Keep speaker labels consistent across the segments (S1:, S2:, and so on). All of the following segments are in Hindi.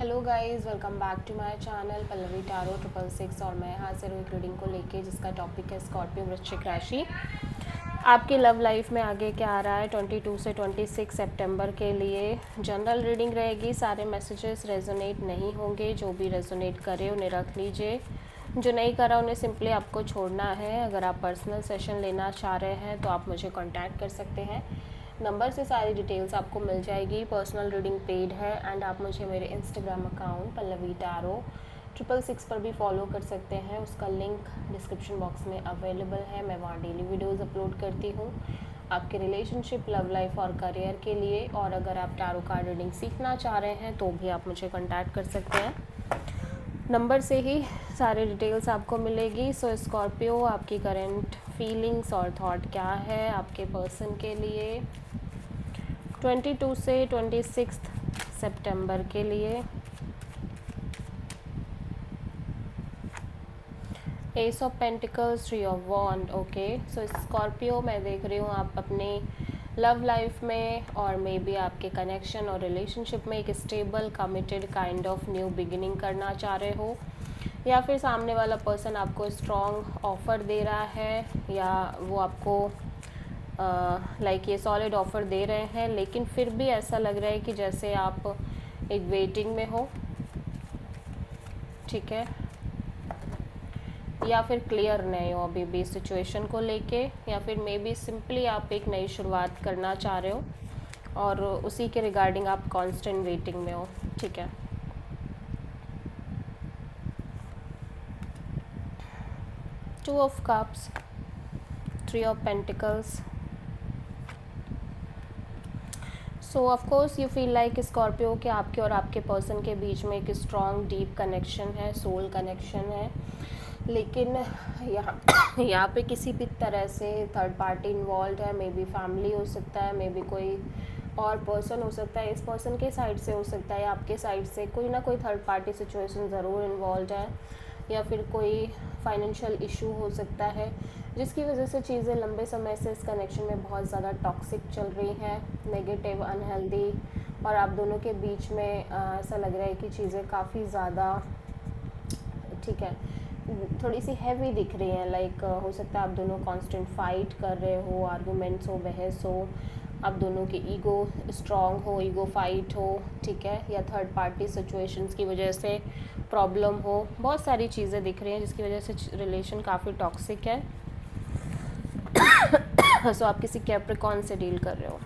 S1: Hello guys, welcome back to my channel Pallavi tarot 666 और मैं हाजिर हूँ एक रीडिंग को लेके जिसका टॉपिक है स्कॉर्पियो वृश्चिक राशि। आपकी लव लाइफ में आगे क्या आ रहा है 22 से 26 सितंबर के लिए। जनरल रीडिंग रहेगी, सारे मैसेजेस रेजोनेट नहीं होंगे। जो भी रेजोनेट करे उन्हें रख लीजिए, जो नहीं करा उन्हें सिंपली आपको छोड़ना है। अगर आप पर्सनल सेशन लेना चाह रहे हैं तो आप मुझे कांटेक्ट कर सकते हैं। नंबर से सारी डिटेल्स आपको मिल जाएगी। पर्सनल रीडिंग पेड है एंड आप मुझे मेरे इंस्टाग्राम अकाउंट पल्लवी टारो 666 पर भी फॉलो कर सकते हैं। उसका लिंक डिस्क्रिप्शन बॉक्स में अवेलेबल है। मैं वहाँ डेली वीडियोस अपलोड करती हूँ आपके रिलेशनशिप, लव लाइफ और करियर के लिए। और अगर आप टारो कार्ड रीडिंग सीखना चाह रहे हैं तो भी आप मुझे कॉन्टैक्ट कर सकते हैं। नंबर से ही सारे डिटेल्स आपको मिलेगी। सो स्कॉर्पियो, आपकी करंट फीलिंग्स और थॉट क्या है आपके पर्सन के लिए 22 से 26 सितंबर के लिए। Ace of pentacles, three of wand. Okay, so Scorpio, मैं देख रही हूँ आप अपनी लव लाइफ में और मे बी आपके कनेक्शन और रिलेशनशिप में एक stable committed kind of new beginning करना चाह रहे हो, या फिर सामने वाला पर्सन आपको स्ट्रॉन्ग ऑफ़र दे रहा है या वो आपको लाइक ये सॉलिड ऑफ़र दे रहे हैं, लेकिन फिर भी ऐसा लग रहा है कि जैसे आप एक वेटिंग में हो। ठीक है, या फिर क्लियर नहीं हो अभी भी सिचुएशन को लेके, या फिर मे बी सिंपली आप एक नई शुरुआत करना चाह रहे हो और उसी के रिगार्डिंग आप कांस्टेंट वेटिंग में हो। ठीक है, to of cups, three of pentacles. So of course you feel like Scorpio के आपके और आपके पर्सन के बीच में एक स्ट्रॉन्ग डीप कनेक्शन है, सोल कनेक्शन है, लेकिन यहाँ पे किसी भी तरह से थर्ड पार्टी इन्वॉल्व है। मे बी फैमिली हो सकता है, मे बी कोई और पर्सन हो सकता है, इस पर्सन के साइड से हो सकता है या आपके साइड से कोई ना कोई थर्ड पार्टी सिचुएशन ज़रूर इन्वॉल्व है, या फिर कोई फाइनेंशियल इशू हो सकता है जिसकी वजह से चीज़ें लंबे समय से इस कनेक्शन में बहुत ज़्यादा टॉक्सिक चल रही हैं, नेगेटिव, अनहेल्दी। और आप दोनों के बीच में ऐसा लग रहा है कि चीज़ें काफ़ी ज़्यादा, ठीक है, थोड़ी सी हैवी दिख रही हैं। लाइक हो सकता है आप दोनों कांस्टेंट फाइट कर रहे हो, आर्गूमेंट्स हो, बहस हो, आप दोनों की ईगो स्ट्रॉन्ग हो, ईगो फाइट हो। ठीक है, या थर्ड पार्टी सिचुएशंस की वजह से प्रॉब्लम हो। बहुत सारी चीज़ें दिख रही हैं जिसकी वजह से रिलेशन काफ़ी टॉक्सिक है। सो आप किसी कैप्रिकॉर्न से डील कर रहे हो।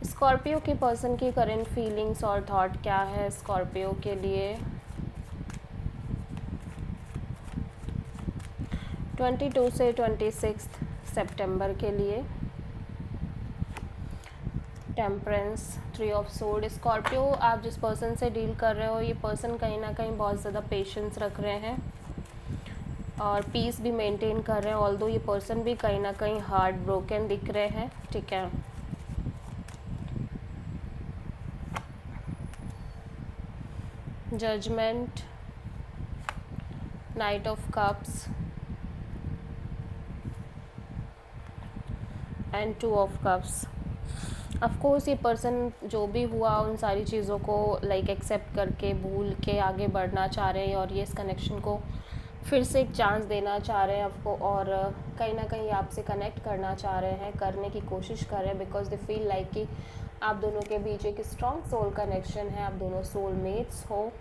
S1: स्कॉर्पियो के पर्सन की करंट फीलिंग्स और थॉट क्या है स्कॉर्पियो के लिए 22 से 26 सितंबर के लिए। Temperance, three of sword. Scorpio, आप जिस पर्सन से डील कर रहे हो ये पर्सन कहीं ना कहीं बहुत ज़्यादा पेशेंस रख रहे हैं और पीस भी मेंटेन कर रहे हैं। ऑल्दो ये पर्सन भी कहीं ना कहीं हार्ट ब्रोकन दिख रहे हैं। ठीक है, judgement, knight of cups and two of cups. Of course ये पर्सन जो भी हुआ उन सारी चीज़ों को लाइक एक्सेप्ट करके भूल के आगे बढ़ना चाह रहे हैं और ये इस कनेक्शन को फिर से एक चांस देना चाह रहे हैं आपको, और कहीं ना कहीं आपसे कनेक्ट करना चाह रहे हैं, करने की कोशिश कर रहे हैं, बिकॉज दे फील लाइक कि आप दोनों के बीच एक स्ट्रॉन्ग सोल कनेक्शन है, आप दोनों सोलमेट्स हो।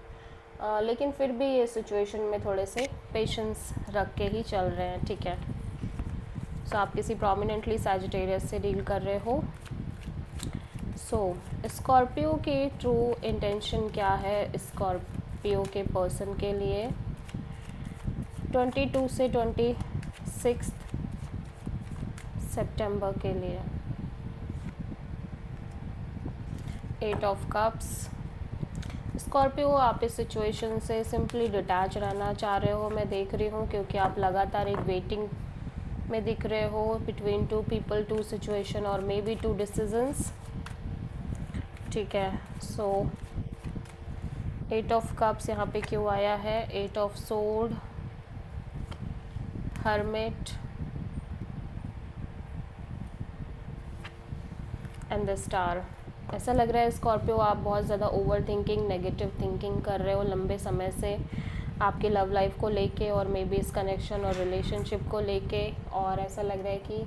S1: लेकिन फिर भी ये सिचुएशन में थोड़े से पेशेंस रख के ही चल रहे हैं। ठीक है, सो आप किसी प्रोमिनेंटली सैजिटेरियस से डील कर रहे हो। सो स्कॉर्पियो की ट्रू इंटेंशन क्या है स्कॉर्पियो के पर्सन के लिए 22 से 26 सितंबर के लिए। Eight of cups. स्कॉर्पियो, आप इस सिचुएशन से सिंपली डिटैच रहना चाह रहे हो, मैं देख रही हूँ, क्योंकि आप लगातार एक वेटिंग में दिख रहे हो between two people, two situation और मे बी टू डिसीजंस। ठीक है, सो एट ऑफ कप्स यहाँ पे क्यों आया है? Eight of sword, hermit and the star. ऐसा लग रहा है स्कॉर्पियो आप बहुत ज़्यादा ओवर थिंकिंग, नेगेटिव थिंकिंग कर रहे हो लंबे समय से आपके लव लाइफ को लेके और मे बी इस कनेक्शन और रिलेशनशिप को लेके। और ऐसा लग रहा है कि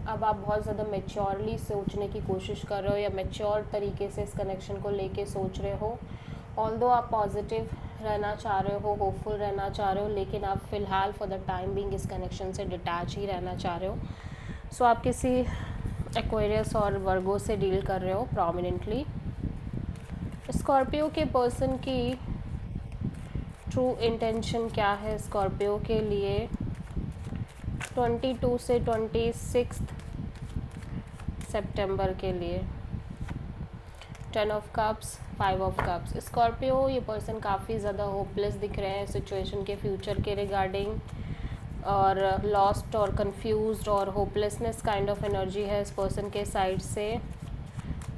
S1: अब आप बहुत ज़्यादा मेच्योरली सोचने की कोशिश कर रहे हो या मेच्योर तरीके से इस कनेक्शन को लेके सोच रहे हो। ऑल्दो आप पॉजिटिव रहना चाह रहे हो, होपफुल रहना चाह रहे हो, लेकिन आप फ़िलहाल फॉर द टाइम बीइंग इस कनेक्शन से डिटैच ही रहना चाह रहे हो। सो आप किसी एक्वेरियस और वर्गो से डील कर रहे हो प्रोमिनेंटली। स्कॉर्पियो के पर्सन की ट्रू इंटेंशन क्या है स्कॉर्पियो के लिए 22 से 26 सितंबर के लिए? 10 of cups, 5 of cups. Scorpio ये पर्सन काफ़ी ज़्यादा होपलेस दिख रहे हैं सिचुएशन के फ्यूचर के रिगार्डिंग, और लॉस्ट और कंफ्यूज्ड और होपलेसनेस काइंड ऑफ एनर्जी है इस पर्सन के साइड से।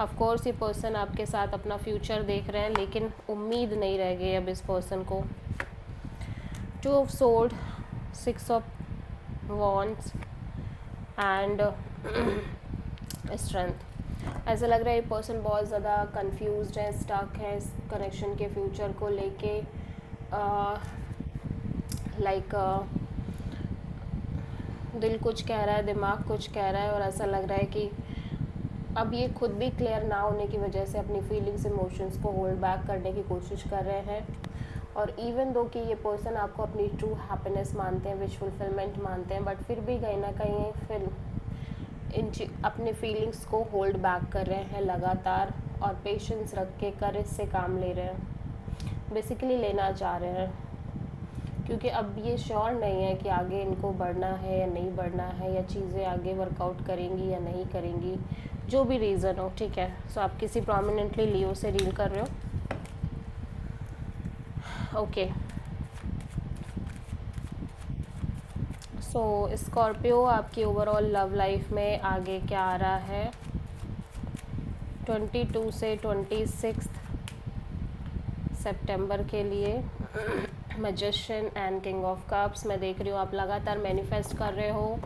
S1: ऑफ कोर्स ये पर्सन आपके साथ अपना फ्यूचर देख रहे हैं, लेकिन उम्मीद नहीं रह गई अब इस पर्सन को। 2 of sword, 6 of wands and strength. ऐसा लग रहा है ये पर्सन बहुत ज़्यादा कंफ्यूज्ड है, स्टक है इस कनेक्शन के फ्यूचर को लेके। दिल कुछ कह रहा है, दिमाग कुछ कह रहा है, और ऐसा लग रहा है कि अब ये खुद भी क्लियर ना होने की वजह से अपनी फीलिंग्स, इमोशंस को होल्ड बैक करने की कोशिश कर रहे हैं। और इवन दो कि ये पर्सन आपको अपनी ट्रू हैप्पीनेस मानते हैं, विश फुलफिलमेंट मानते हैं, बट फिर भी कहीं ना कहीं फिर अपने फीलिंग्स को होल्ड बैक कर रहे हैं लगातार, और पेशेंस रख के करेज से काम ले रहे हैं, बेसिकली लेना चाह रहे हैं, क्योंकि अब ये श्योर नहीं है कि आगे इनको बढ़ना है या नहीं बढ़ना है, या चीज़ें आगे वर्कआउट करेंगी या नहीं करेंगी, जो भी रीज़न हो। ठीक है, सो आप किसी प्रोमिनेंटली लियो से डील कर रहे हो। ओके, सो स्कॉर्पियो आपकी ओवरऑल लव लाइफ में आगे क्या आ रहा है 22 से 26 सितंबर के लिए? Magician and king of cups. मैं देख रही हूँ आप लगातार मैनिफेस्ट कर रहे हो,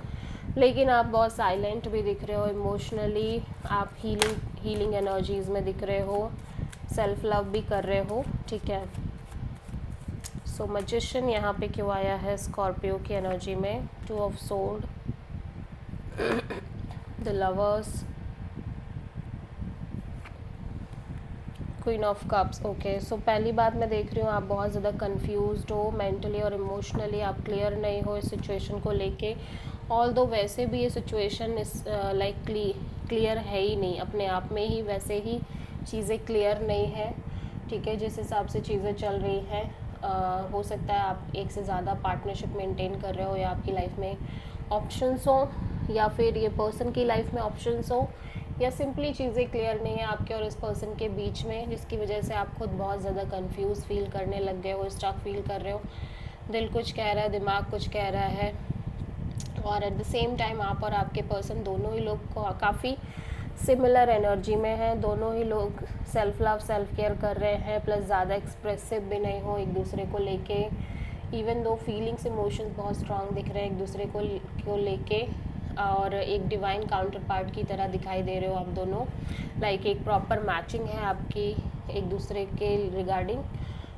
S1: लेकिन आप बहुत साइलेंट भी दिख रहे हो इमोशनली। आप हीलिंग एनर्जीज़ में दिख रहे हो, सेल्फ लव भी कर रहे हो। ठीक है, सो मैजिशियन यहाँ पे क्यों आया है स्कॉर्पियो की एनर्जी में? 2 of sword, the lovers, queen of cups. Okay, so पहली बात मैं देख रही हूँ आप बहुत ज़्यादा कंफ्यूज्ड हो मेंटली और इमोशनली, आप क्लियर नहीं हो इस सिचुएशन को लेके। ऑल्दो वैसे भी ये सिचुएशन इस क्लियर है ही नहीं अपने आप में ही, वैसे ही चीज़ें क्लियर नहीं है। ठीक है, जिस हिसाब से चीज़ें चल रही हैं, हो सकता है आप एक से ज़्यादा पार्टनरशिप मेंटेन कर रहे हो, या आपकी लाइफ में ऑप्शंस हो, या फिर ये पर्सन की लाइफ में ऑप्शंस हो, या सिंपली चीज़ें क्लियर नहीं है आपके और इस पर्सन के बीच में, जिसकी वजह से आप खुद बहुत ज़्यादा कंफ्यूज फील करने लग गए हो, स्टक फील कर रहे हो। दिल कुछ कह रहा है, दिमाग कुछ कह रहा है, और एट द सेम टाइम आप और आपके पर्सन दोनों ही लोग काफ़ी सिमिलर एनर्जी में हैं। दोनों ही लोग सेल्फ लव, सेल्फ केयर कर रहे हैं, प्लस ज़्यादा एक्सप्रेसिव भी नहीं हो एक दूसरे को लेके। इवन दो फीलिंग्स, इमोशंस बहुत स्ट्रांग दिख रहे हैं एक दूसरे को लेके, और एक डिवाइन काउंटर पार्ट की तरह दिखाई दे रहे हो आप दोनों। लाइक एक प्रॉपर मैचिंग है आपकी एक दूसरे के रिगार्डिंग,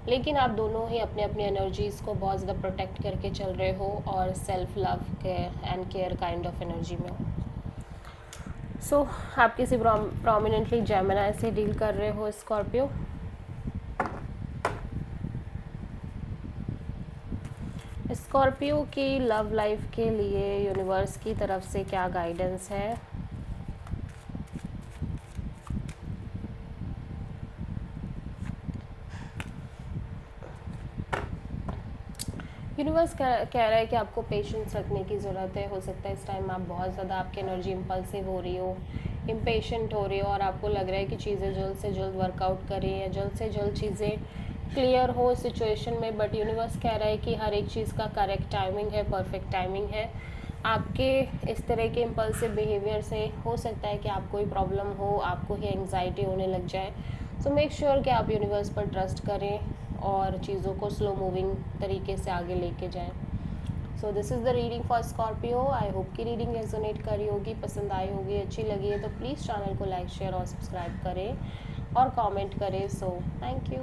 S1: लेकिन आप दोनों ही अपने अपनी एनर्जीज़ को बहुत ज़्यादा प्रोटेक्ट करके चल रहे हो, और self love and care kind of energy में हो। सो आप किसी प्रोमिनेंटली जेमिनी से डील कर रहे हो स्कॉर्पियो। स्कॉर्पियो की लव लाइफ के लिए यूनिवर्स की तरफ से क्या गाइडेंस है? यूनिवर्स कह रहा है कि आपको पेशेंस रखने की ज़रूरत है। हो सकता है इस टाइम आप बहुत ज़्यादा, आपकी एनर्जी इम्पल्सिव हो रही हो, इम्पेशेंट हो रही हो, और आपको लग रहा है कि चीज़ें जल्द से जल्द वर्कआउट करें या जल्द से जल्द चीज़ें क्लियर हो सिचुएशन में। बट यूनिवर्स कह रहा है कि हर एक चीज़ का करेक्ट टाइमिंग है, परफेक्ट टाइमिंग है। आपके इस तरह के इम्पल्सिव बिहेवियर से हो सकता है कि आपको ही प्रॉब्लम हो, आपको ही एंग्जाइटी होने लग जाए। सो मेक श्योर कि आप यूनिवर्स पर ट्रस्ट करें और चीज़ों को स्लो मूविंग तरीके से आगे लेके जाएं। So this is the reading for Scorpio. I hope कि रीडिंग रेजोनेट करी होगी, पसंद आई होगी, अच्छी लगी है तो प्लीज़ चैनल को लाइक शेयर और सब्सक्राइब करें और कमेंट करें। So thank you.